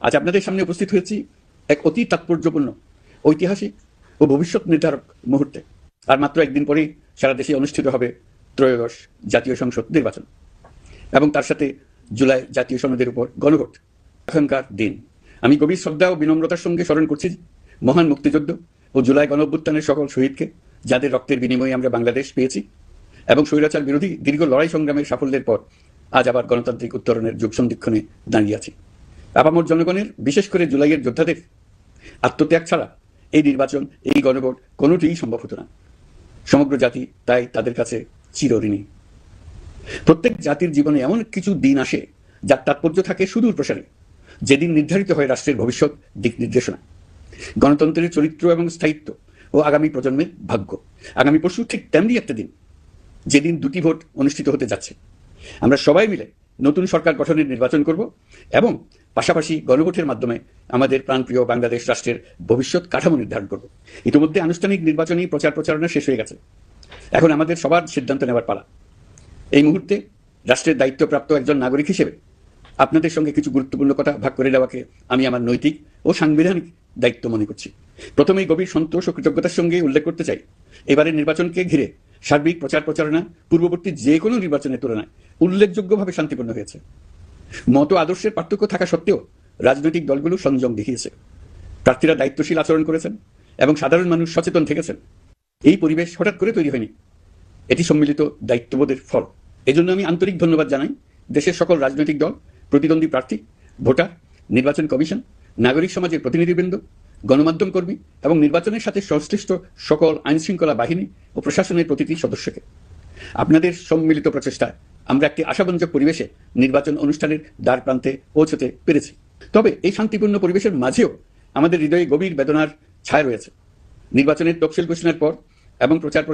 আজ আপনাদের সামনে উপস্থিত হয়েছি এক অতি তাৎপর্যপূর্ণ, ঐতিহাসিক ও ভবিষ্যৎ নির্ধারক মুহূর্তে। আর মাত্র একদিন পরেই সারা দেশে অনুষ্ঠিত হবে ত্রয়োদশ জাতীয় সংসদ নির্বাচন এবং তার সাথে জুলাই জাতীয় সনদের উপর গণভোট। এখনকার দিন আমি গভীর শ্রদ্ধা ও বিনম্রতার সঙ্গে স্মরণ করছি মহান মুক্তিযুদ্ধ ও জুলাই গণঅভ্যুত্থানের সকল শহীদকে, যাদের রক্তের বিনিময়ে আমরা বাংলাদেশ পেয়েছি এবং স্বৈরাচার বিরোধী দীর্ঘ লড়াই সংগ্রামের সাফল্যের পর আজ আবার গণতান্ত্রিক উত্তরণের যুগ সন্ধিক্ষণে দাঁড়িয়ে আছি। আপামর জনগণের, বিশেষ করে জুলাইয়ের যোদ্ধাদের আত্মত্যাগ ছাড়া এই নির্বাচন, এই গণভোট কোনোটিই সম্ভব হতো না। সমগ্র জাতি তাই তাদের কাছে চিরঋণী। প্রত্যেক জাতির জীবনে এমন কিছু দিন আসে যার তাৎপর্য থাকে সুদূর প্রসারী, যেদিন নির্ধারিত হয় রাষ্ট্রের ভবিষ্যৎ দিক নির্দেশনা, গণতন্ত্রের চরিত্র এবং স্থায়িত্ব ও আগামী প্রজন্মের ভাগ্য। আগামী পরশু ঠিক তেমনি একটা দিন, যেদিন দুটি ভোট অনুষ্ঠিত হতে যাচ্ছে। আমরা সবাই মিলে নতুন সরকার গঠনের নির্বাচন করব এবং পাশাপাশি গণভোটের মাধ্যমে আমাদের প্রাণপ্রিয় বাংলাদেশ রাষ্ট্রের ভবিষ্যৎ কাঠামো নির্ধারণ করব। ইতিমধ্যে আনুষ্ঠানিক নির্বাচনী প্রচারণা শেষ হয়ে গেছে। এখন আমাদের সবার সিদ্ধান্ত নেওয়ার পালা। এই মুহূর্তে রাষ্ট্রের দায়িত্বপ্রাপ্ত একজন নাগরিক হিসেবে আপনাদের সঙ্গে কিছু গুরুত্বপূর্ণ কথা ভাগ করে নেওয়াকে আমি আমার নৈতিক ও সাংবিধানিক দায়িত্ব মনে করছি। প্রথমেই গভীর সন্তোষ ও কৃতজ্ঞতার সঙ্গে উল্লেখ করতে চাই, এবারের নির্বাচনকে ঘিরে সার্বিক প্রচারণা পূর্ববর্তী যে কোনো নির্বাচনের তুলনায় উল্লেখযোগ্যভাবে শান্তিপূর্ণ হয়েছে। মত আদর্শের পার্থক্য থাকা সত্ত্বেও রাজনৈতিক দলগুলো সংযম দেখিয়েছে, প্রার্থীরা দায়িত্বশীল আচরণ করেছেন এবং সাধারণ মানুষ সচেতন থেকেছেন। এই পরিবেশ হঠাৎ করে তৈরি হয়নি, এটি সম্মিলিত দায়িত্ববোধের ফল। এজন্য আমি আন্তরিক ধন্যবাদ জানাই দেশের সকল রাজনৈতিক দল, প্রতিদ্বন্দ্বী প্রার্থী, ভোটার, নির্বাচন কমিশন, নাগরিক সমাজের প্রতিনিধিবৃন্দ, গণমাধ্যম কর্মী এবং নির্বাচনের সাথে সংশ্লিষ্ট সকল আইনশৃঙ্খলা বাহিনী ও প্রশাসনের প্রতিটি সদস্যকে। আপনাদের সম্মিলিত প্রচেষ্টায় আমরা একটি আশাব্যঞ্জক পরিবেশে নির্বাচন অনুষ্ঠানের দ্বার প্রান্তে পৌঁছতে পেরেছি। তবে এই শান্তিপূর্ণ পরিবেশের মাঝেও আমাদের হৃদয়ে গভীর বেদনার ছায়া রয়েছে। নির্বাচনের তফসিল ঘোষণার পর এবং প্রচার